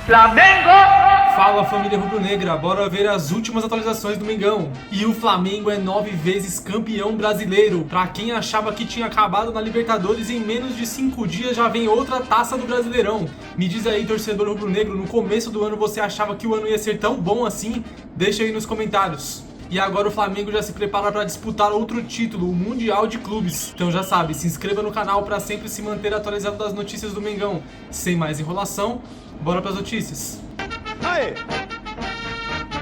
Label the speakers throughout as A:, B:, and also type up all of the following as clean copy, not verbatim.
A: Flamengo!
B: Fala, família rubro-negra, bora ver as últimas atualizações do Mengão. E o Flamengo é 9 vezes campeão brasileiro. Pra quem achava que tinha acabado na Libertadores, em menos de 5 dias já vem outra taça do Brasileirão. Me diz aí, torcedor rubro-negro, no começo do ano você achava que o ano ia ser tão bom assim? Deixa aí nos comentários. E agora o Flamengo já se prepara para disputar outro título, o Mundial de Clubes. Então já sabe, se inscreva no canal para sempre se manter atualizado das notícias do Mengão. Sem mais enrolação, bora para as notícias.
C: Aí!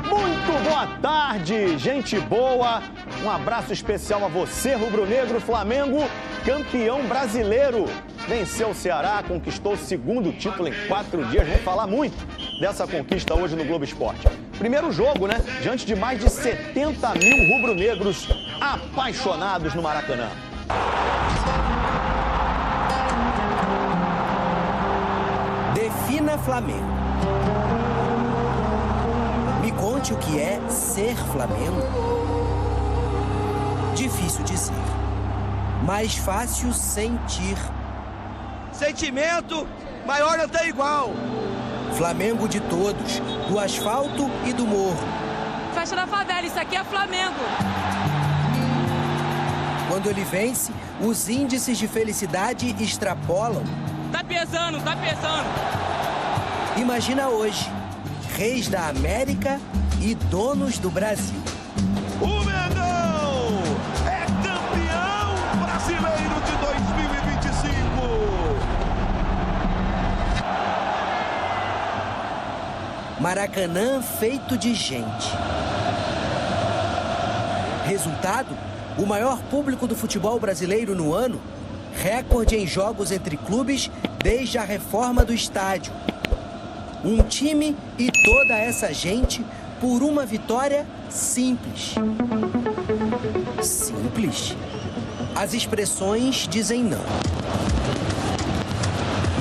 C: Muito boa tarde, gente boa! Um abraço especial a você, rubro-negro. Flamengo, campeão brasileiro. Venceu o Ceará, conquistou o segundo título em 4 dias. Vamos falar muito dessa conquista hoje no Globo Esporte. Primeiro jogo, né? Diante de mais de 70 mil rubro-negros apaixonados no Maracanã.
D: Defina Flamengo. Me conte o que é ser Flamengo. Difícil dizer. Mais fácil sentir.
E: Sentimento maior não tem igual.
D: Flamengo de todos, do asfalto e do morro.
F: Festa da favela, isso aqui é Flamengo.
D: Quando ele vence, os índices de felicidade extrapolam.
F: Tá pesando, tá pesando.
D: Imagina hoje, reis da América e donos do Brasil.
C: O Mengão é campeão brasileiro de 2025.
D: Maracanã feito de gente. Resultado? O maior público do futebol brasileiro no ano. Recorde em jogos entre clubes desde a reforma do estádio. Um time e toda essa gente por uma vitória simples. Simples? As expressões dizem não.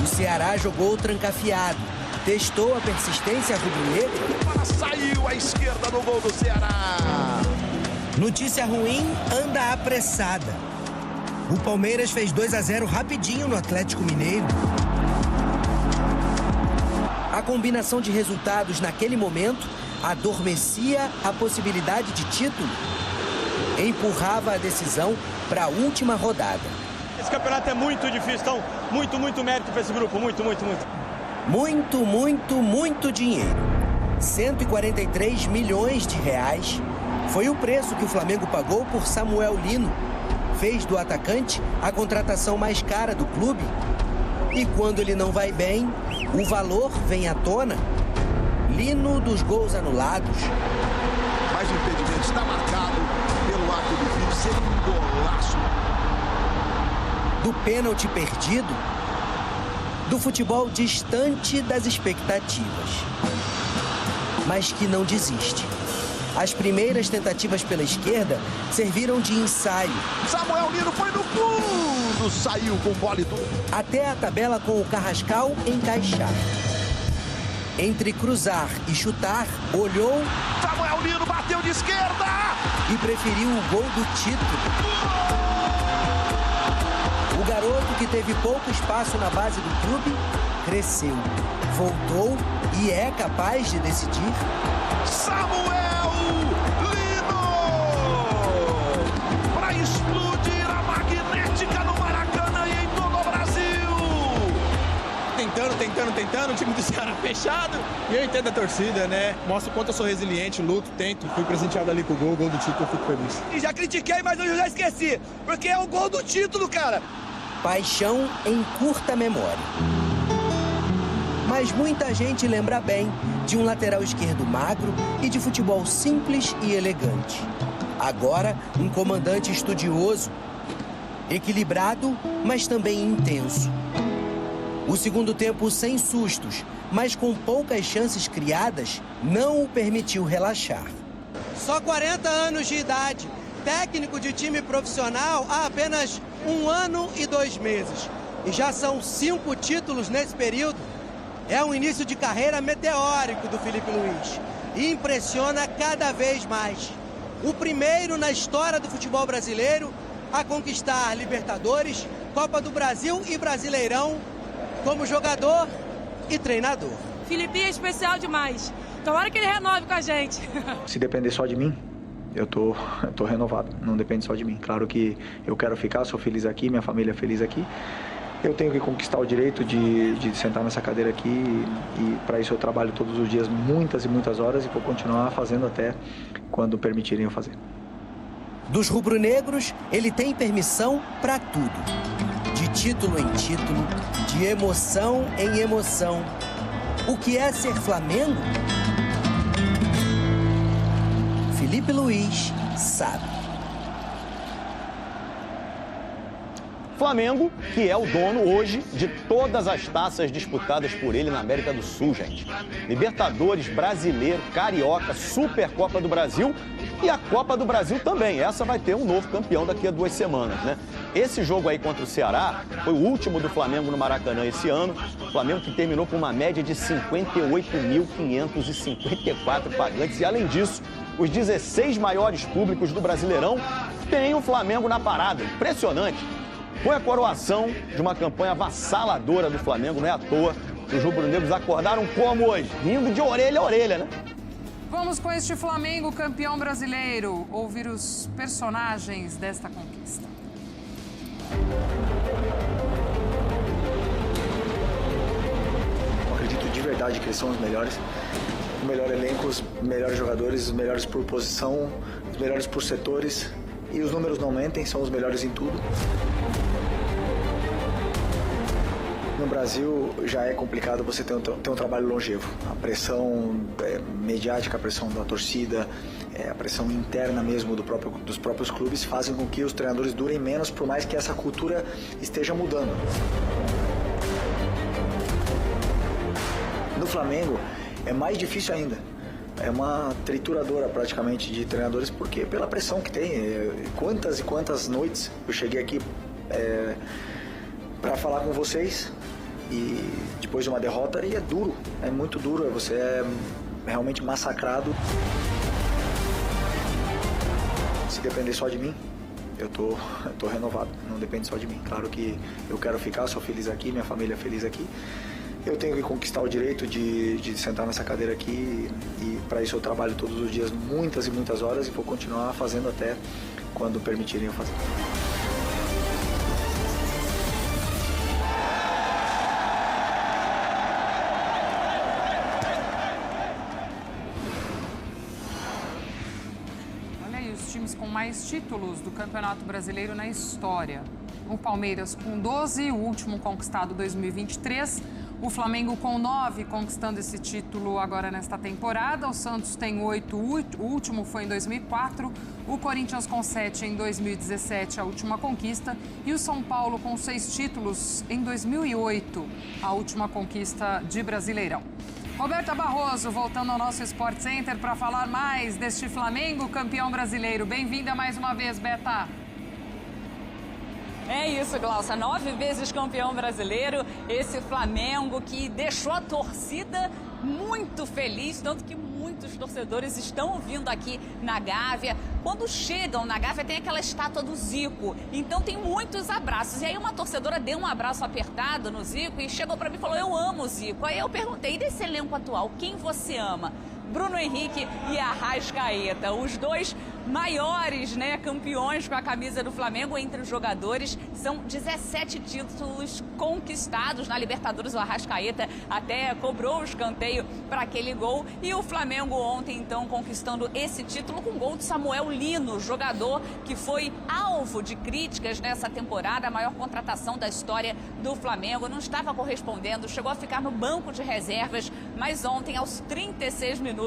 D: O Ceará jogou trancafiado. Testou a persistência rubro-negra.
C: Saiu à esquerda no gol do Ceará.
D: Notícia ruim anda apressada. O Palmeiras fez 2-0 rapidinho no Atlético Mineiro. A combinação de resultados naquele momento adormecia a possibilidade de título. Empurrava a decisão para a última rodada.
E: Esse campeonato é muito difícil, então muito mérito para esse grupo, muito.
D: Muito dinheiro. 143 milhões de reais foi o preço que o Flamengo pagou por Samuel Lino. Fez do atacante a contratação mais cara do clube. E quando ele não vai bem, o valor vem à tona. Lino dos gols anulados.
C: Mas o impedimento está marcado pelo ato do filho ser um golaço.
D: Do pênalti perdido. Do futebol distante das expectativas. Mas que não desiste. As primeiras tentativas pela esquerda serviram de ensaio.
C: Samuel Lino foi no fundo, saiu com bola e tudo.
D: Até a tabela com o Carrascal encaixar. Entre cruzar e chutar, olhou...
C: Samuel Lino bateu de esquerda!
D: E preferiu o gol do título. O garoto que teve pouco espaço na base do clube, cresceu, voltou e é capaz de decidir.
C: Samuel Lino! Para explodir a magnética no Maracanã e em todo o Brasil!
E: Tentando, o time do Ceará fechado. E eu entendo a torcida, né? Mostra o quanto eu sou resiliente, luto, tento. Fui presenteado ali com o gol do título, eu fico feliz.
G: E já critiquei, mas eu já esqueci. Porque é o gol do título, cara.
D: Paixão em curta memória. Mas muita gente lembra bem de um lateral esquerdo magro e de futebol simples e elegante. Agora, um comandante estudioso, equilibrado, mas também intenso. O segundo tempo sem sustos, mas com poucas chances criadas, não o permitiu relaxar.
H: Só 40 anos de idade, técnico de time profissional há apenas 1 ano e 2 meses. E já são 5 títulos nesse período. É um início de carreira meteórico do Felipe Luiz. E impressiona cada vez mais. O primeiro na história do futebol brasileiro a conquistar Libertadores, Copa do Brasil e Brasileirão como jogador e treinador.
F: Filipinho é especial demais. Tomara que ele renove com a gente.
A: Se depender só de mim, eu tô renovado. Não depende só de mim. Claro que eu quero ficar, sou feliz aqui, minha família é feliz aqui. Eu tenho que conquistar o direito de sentar nessa cadeira aqui e para isso eu trabalho todos os dias muitas e muitas horas e vou continuar fazendo até quando permitirem eu fazer.
D: Dos rubro-negros, ele tem permissão para tudo. De título em título, de emoção em emoção. O que é ser Flamengo? Felipe Luiz sabe.
C: Flamengo, que é o dono hoje de todas as taças disputadas por ele na América do Sul, gente. Libertadores, Brasileiro, Carioca, Supercopa do Brasil e a Copa do Brasil também. Essa vai ter um novo campeão daqui a 2 semanas, né? Esse jogo aí contra o Ceará foi o último do Flamengo no Maracanã esse ano. O Flamengo que terminou com uma média de 58.554 pagantes. E além disso, os 16 maiores públicos do Brasileirão têm o Flamengo na parada. Impressionante. Foi a coroação de uma campanha avassaladora do Flamengo, não é à toa que os rubro-negros acordaram como hoje? Rindo de orelha a orelha, né?
I: Vamos com este Flamengo campeão brasileiro, ouvir os personagens desta conquista.
A: Eu acredito de verdade que eles são os melhores. O melhor elenco, os melhores jogadores, os melhores por posição, os melhores por setores. E os números não mentem, são os melhores em tudo. No Brasil já é complicado você ter um trabalho longevo. A pressão mediática, a pressão da torcida, a pressão interna mesmo dos próprios clubes fazem com que os treinadores durem menos, por mais que essa cultura esteja mudando. No Flamengo é mais difícil ainda. É uma trituradora praticamente de treinadores, porque pela pressão que tem. Quantas e quantas noites eu cheguei aqui para falar com vocês e depois de uma derrota, e é duro, é muito duro, você é realmente massacrado. Se depender só de mim, eu tô renovado, não depende só de mim. Claro que eu quero ficar, sou feliz aqui, minha família é feliz aqui. Eu tenho que conquistar o direito de sentar nessa cadeira aqui e para isso eu trabalho todos os dias muitas e muitas horas e vou continuar fazendo até quando permitirem eu fazer.
I: Olha aí os times com mais títulos do Campeonato Brasileiro na história. O Palmeiras com 12, o último conquistado 2023. O Flamengo com 9, conquistando esse título agora nesta temporada. O Santos tem 8, o último foi em 2004. O Corinthians com 7 em 2017, a última conquista. E o São Paulo com 6 títulos em 2008, a última conquista de Brasileirão. Roberta Barroso, voltando ao nosso Sport Center para falar mais deste Flamengo campeão brasileiro. Bem-vinda mais uma vez, Beta.
J: É isso, Glaucia, 9 vezes campeão brasileiro, esse Flamengo que deixou a torcida muito feliz, tanto que muitos torcedores estão vindo aqui na Gávea. Quando chegam na Gávea tem aquela estátua do Zico, então tem muitos abraços. E aí uma torcedora deu um abraço apertado no Zico e chegou para mim e falou: eu amo o Zico. Aí eu perguntei: e desse elenco atual, quem você ama? Bruno Henrique e Arrascaeta, os dois maiores, né, campeões com a camisa do Flamengo entre os jogadores. São 17 títulos conquistados na Libertadores. O Arrascaeta até cobrou o escanteio para aquele gol. E o Flamengo ontem, então, conquistando esse título com gol de Samuel Lino, jogador que foi alvo de críticas nessa temporada, a maior contratação da história do Flamengo. Não estava correspondendo, chegou a ficar no banco de reservas, mas ontem, aos 36 minutos,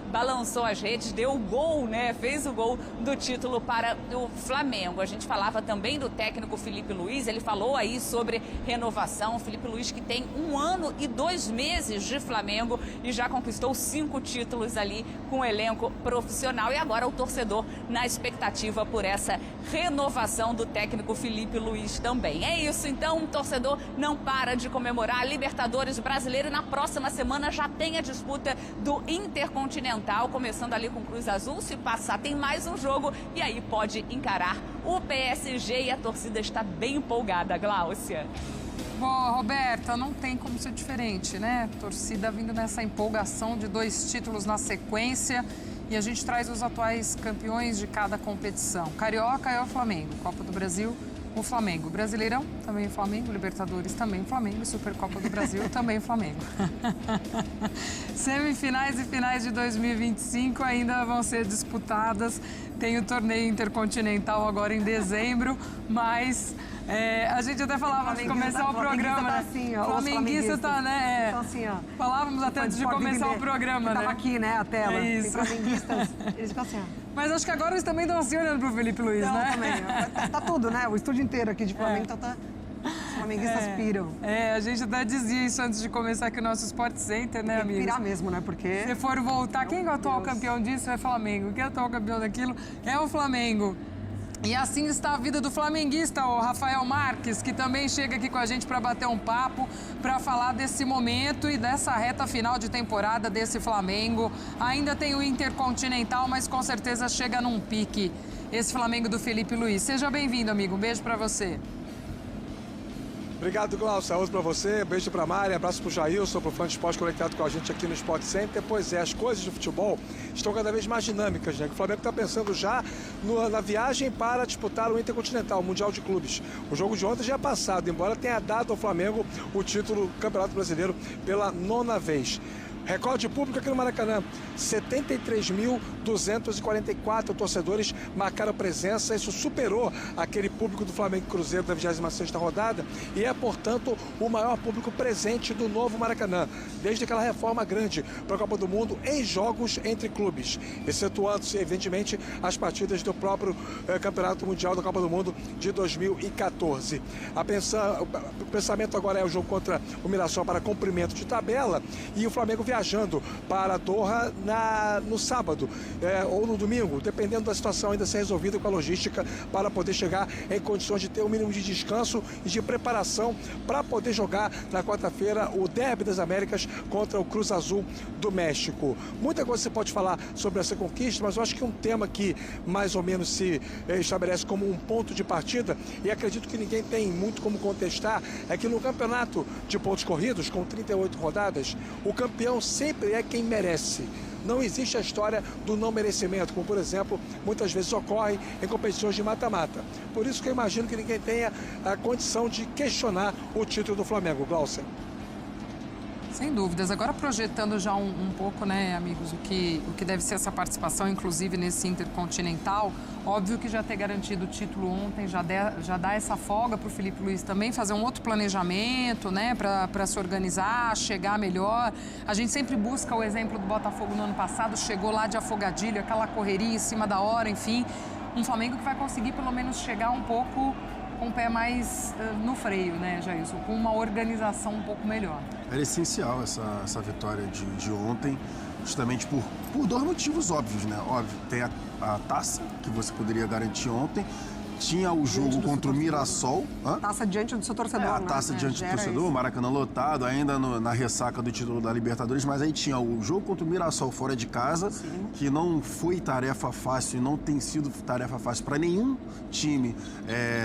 J: balançou as redes, deu o gol, né? Fez o gol do título para o Flamengo. A gente falava também do técnico Felipe Luiz, ele falou aí sobre renovação. Felipe Luiz que tem 1 ano e 2 meses de Flamengo e já conquistou 5 títulos ali com o elenco profissional. E agora o torcedor na expectativa por essa renovação do técnico Felipe Luiz também. É isso, então, o torcedor não para de comemorar a Libertadores brasileira. Na próxima semana já tem a disputa do Intercontinental, começando ali com Cruz Azul. Se passar, tem mais um jogo e aí pode encarar o PSG e a torcida está bem empolgada, Gláucia.
I: Bom, Roberta, não tem como ser diferente, né? Torcida vindo nessa empolgação de 2 títulos na sequência e a gente traz os atuais campeões de cada competição. Carioca é o Flamengo, Copa do Brasil, o Flamengo. Brasileirão, também o Flamengo. Libertadores, também o Flamengo. Supercopa do Brasil, também o Flamengo. Semifinais e finais de 2025 ainda vão ser disputadas. Tem o torneio intercontinental agora em dezembro, mas a gente até falava antes de começar o programa, né?
K: Assim, ó,
I: flamenguista tá, né?
K: Então, assim, ó.
I: Falávamos até antes de começar o programa, né?
K: Tava aqui, né, a tela.
I: É isso.
K: Tem flamenguistas, eles ficam assim, ó.
I: Mas acho que agora eles também estão assim olhando pro Felipe Luiz,
K: Não,
I: né?
K: também. Tá tudo, né? O estúdio inteiro aqui de Flamengo, então tá... Os flamenguistas piram.
I: A gente até dizia isso antes de começar aqui o nosso Sport Center, né, amigos?
K: Pirar mesmo, né? Porque...
I: Se for voltar, quem é o atual campeão disso é Flamengo. Quem é o atual campeão daquilo é o Flamengo. E assim está a vida do flamenguista, o Rafael Marques, que também chega aqui com a gente para bater um papo, para falar desse momento e dessa reta final de temporada desse Flamengo. Ainda tem o Intercontinental, mas com certeza chega num pique esse Flamengo do Felipe Luiz. Seja bem-vindo, amigo. Um beijo para você.
L: Obrigado, Glaucio. Saúde para você, beijo para a Mari, abraço para o Jailson, para o Fã de Esporte conectado com a gente aqui no Sport Center. Pois é, as coisas do futebol estão cada vez mais dinâmicas, né? O Flamengo está pensando já na viagem para disputar o Intercontinental, o Mundial de Clubes. O jogo de ontem já é passado, embora tenha dado ao Flamengo o título do Campeonato Brasileiro pela 9ª vez. Recorde público aqui no Maracanã, 73.244 torcedores marcaram presença. Isso superou aquele público do Flamengo Cruzeiro da 26ª rodada e é, portanto, o maior público presente do novo Maracanã, desde aquela reforma grande para a Copa do Mundo em jogos entre clubes, excetuando-se, evidentemente, as partidas do próprio Campeonato Mundial da Copa do Mundo de 2014. O pensamento agora é o jogo contra o Mirassol para cumprimento de tabela e o Flamengo viajando para Doha no sábado ou no domingo, dependendo da situação ainda ser resolvida com a logística, para poder chegar em condições de ter um mínimo de descanso e de preparação para poder jogar na quarta-feira o Derby das Américas contra o Cruz Azul do México. Muita coisa você pode falar sobre essa conquista, mas eu acho que um tema que mais ou menos se estabelece como um ponto de partida, e acredito que ninguém tem muito como contestar, é que no campeonato de pontos corridos, com 38 rodadas, o campeão sempre é quem merece. Não existe a história do não merecimento, como, por exemplo, muitas vezes ocorre em competições de mata-mata. Por isso que eu imagino que ninguém tenha a condição de questionar o título do Flamengo, Glaucio.
I: Sem dúvidas. Agora projetando já um pouco, né, amigos, o que deve ser essa participação, inclusive nesse Intercontinental. Óbvio que já ter garantido o título ontem já dá essa folga para o Felipe Luiz também fazer um outro planejamento, né, para se organizar, chegar melhor. A gente sempre busca o exemplo do Botafogo no ano passado, chegou lá de afogadilho, aquela correria em cima da hora, enfim. Um Flamengo que vai conseguir pelo menos chegar um pouco com o pé mais no freio, né, Jailson? Com uma organização um pouco melhor.
M: Era essencial essa vitória de ontem, justamente por 2 motivos óbvios, né? Óbvio, tem a taça, que você poderia garantir ontem, tinha o jogo contra o Mirassol.
K: Taça diante do seu torcedor,
M: a taça diante do torcedor, o Maracanã lotado, ainda na ressaca do título da Libertadores, mas aí tinha o jogo contra o Mirassol fora de casa, sim, que não foi tarefa fácil e não tem sido tarefa fácil para nenhum time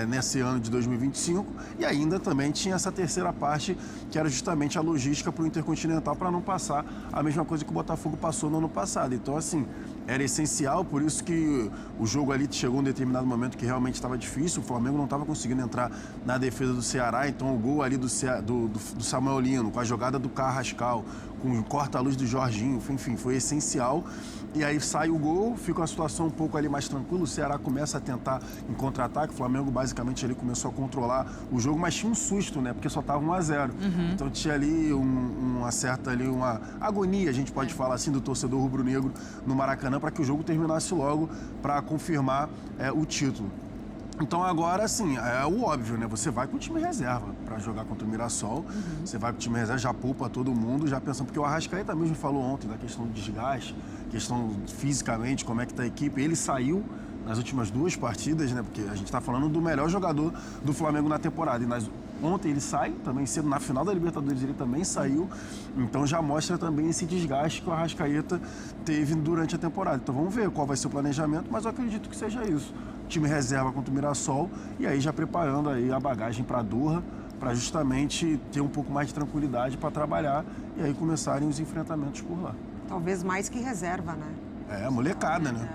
M: nesse ano de 2025, e ainda também tinha essa terceira parte, que era justamente a logística para o Intercontinental, para não passar a mesma coisa que o Botafogo passou no ano passado. Então, assim, era essencial, por isso que o jogo ali chegou em um determinado momento que realmente estava difícil, o Flamengo não estava conseguindo entrar na defesa do Ceará, então o gol ali do Samuel Lino, com a jogada do Carrascal, com o corta-luz do Jorginho, enfim, foi essencial. E aí sai o gol, fica uma situação um pouco ali mais tranquila, o Ceará começa a tentar em contra-ataque, o Flamengo basicamente ali começou a controlar o jogo, mas tinha um susto, né, porque só estava 1-0. Então tinha ali uma certa uma agonia, a gente pode falar assim, do torcedor rubro-negro no Maracanã, para que o jogo terminasse logo, para confirmar o título. Então agora, assim, é o óbvio, né? Você vai com o time reserva para jogar contra o Mirassol, você vai com o time reserva, já poupa todo mundo, já pensando, porque o Arrascaeta mesmo falou ontem da questão do desgaste, questão fisicamente, como é que tá a equipe, ele saiu nas últimas 2 partidas, né? Porque a gente tá falando do melhor jogador do Flamengo na temporada, e ontem ele sai, também cedo, na final da Libertadores ele também saiu, então já mostra também esse desgaste que o Arrascaeta teve durante a temporada. Então vamos ver qual vai ser o planejamento, mas eu acredito que seja isso. Time reserva contra o Mirassol, e aí já preparando aí a bagagem para Doha, para justamente ter um pouco mais de tranquilidade para trabalhar e aí começarem os enfrentamentos por lá.
K: Talvez mais que reserva, né?
M: É, molecada, né?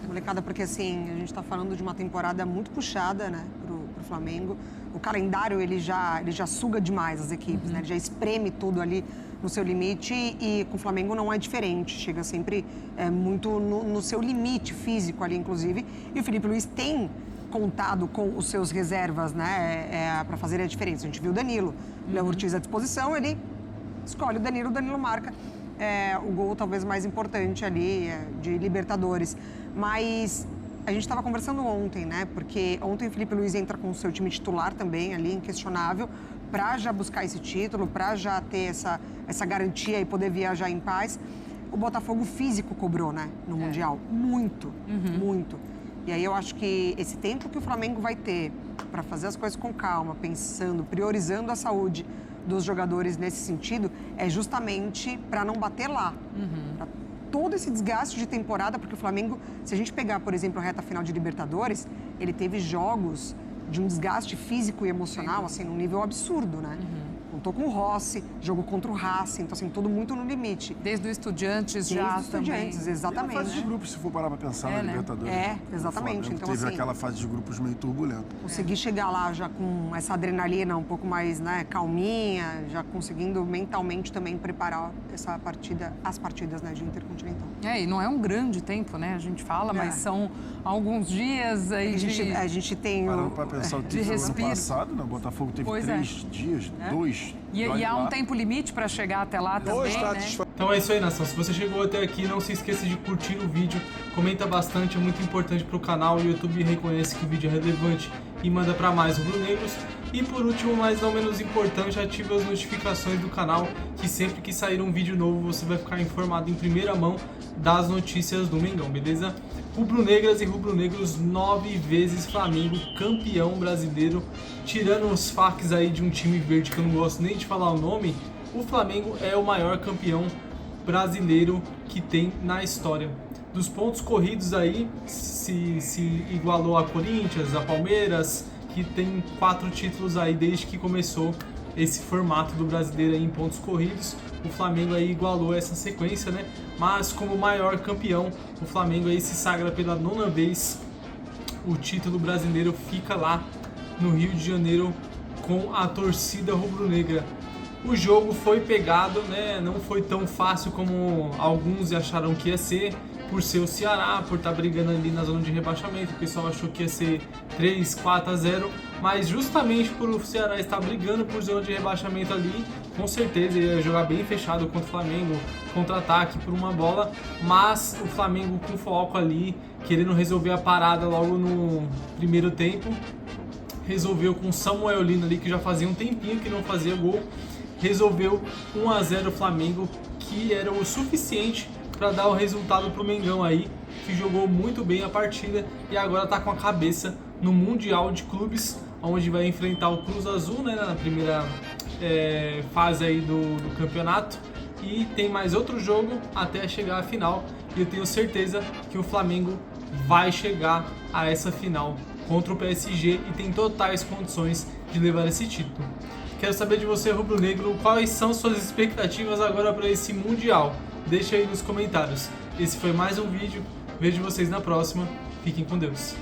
K: Molecada, porque assim, a gente tá falando de uma temporada muito puxada, né, pro Flamengo. O calendário, ele já suga demais as equipes, né? Ele já espreme tudo ali no seu limite e com o Flamengo não é diferente. Chega sempre muito no seu limite físico ali, inclusive. E o Felipe Luiz tem contado com os seus reservas, né, para fazer a diferença. A gente viu o Danilo, o Léo Ortiz à disposição, ele escolhe o Danilo marca o gol talvez mais importante ali de Libertadores. Mas a gente estava conversando ontem, né? Porque ontem o Felipe Luiz entra com o seu time titular também ali, inquestionável, para já buscar esse título, para já ter essa garantia e poder viajar em paz. O Botafogo físico cobrou, né? No Mundial. Muito, muito. E aí eu acho que esse tempo que o Flamengo vai ter para fazer as coisas com calma, pensando, priorizando a saúde dos jogadores nesse sentido, é justamente para não bater lá. Pra todo esse desgaste de temporada, porque o Flamengo, se a gente pegar, por exemplo, a reta final de Libertadores, ele teve jogos de um desgaste físico e emocional, assim, num nível absurdo, né? Contou com o Rossi, jogou contra o Racing, então assim, tudo muito no limite.
I: Desde o Estudiantes já
K: Desde o Estudiantes,
I: também.
K: exatamente.
M: E a fase de grupos, se for parar para pensar na Libertadores.
K: Exatamente. Então,
M: teve
K: assim,
M: aquela fase de grupos meio turbulenta.
K: Conseguir chegar lá já com essa adrenalina um pouco mais, né, calminha, já conseguindo mentalmente também preparar as partidas, né, de Intercontinental.
I: E não é um grande tempo, né? A gente fala, mas são alguns dias aí
K: a gente tem
M: Parando para pensar, o título ano passado, né? O Botafogo teve 3 dias, 2.
I: E há um tempo limite para chegar até lá também, né?
B: Então é isso aí, nação. Se você chegou até aqui, não se esqueça de curtir o vídeo, comenta bastante, é muito importante para o canal. O YouTube reconhece que o vídeo é relevante e manda para mais rubro-negros. E por último, mas não menos importante, ative as notificações do canal, que sempre que sair um vídeo novo, você vai ficar informado em primeira mão das notícias do Mengão, beleza? Rubro-negras e rubro-negros, 9 vezes Flamengo campeão brasileiro. Tirando os faques aí de um time verde que eu não gosto nem de falar o nome, o Flamengo é o maior campeão brasileiro que tem na história. Dos pontos corridos aí, se igualou a Corinthians, a Palmeiras, que tem 4 títulos aí desde que começou esse formato do brasileiro aí em pontos corridos. O Flamengo aí igualou essa sequência, né? Mas como maior campeão, o Flamengo aí se sagra pela 9ª vez. O título brasileiro fica lá no Rio de Janeiro com a torcida rubro-negra. O jogo foi pegado, né? Não foi tão fácil como alguns acharam que ia ser, por ser o Ceará, por estar brigando ali na zona de rebaixamento. O pessoal achou que ia ser 3-4-0, mas justamente por o Ceará estar brigando por zona de rebaixamento ali, com certeza ia jogar bem fechado contra o Flamengo, contra-ataque por uma bola, mas o Flamengo com foco ali, querendo resolver a parada logo no primeiro tempo, resolveu com o Samuel Lino ali, que já fazia um tempinho que não fazia gol, resolveu 1-0 o Flamengo, que era o suficiente para dar o resultado pro Mengão aí, que jogou muito bem a partida e agora tá com a cabeça no Mundial de Clubes, onde vai enfrentar o Cruz Azul, né, na primeira fase aí do campeonato, e tem mais outro jogo até chegar à final, e eu tenho certeza que o Flamengo vai chegar a essa final contra o PSG e tem totais condições de levar esse título. Quero saber de você, rubro-negro, quais são suas expectativas agora para esse Mundial? Deixa aí nos comentários. Esse foi mais um vídeo, vejo vocês na próxima, fiquem com Deus.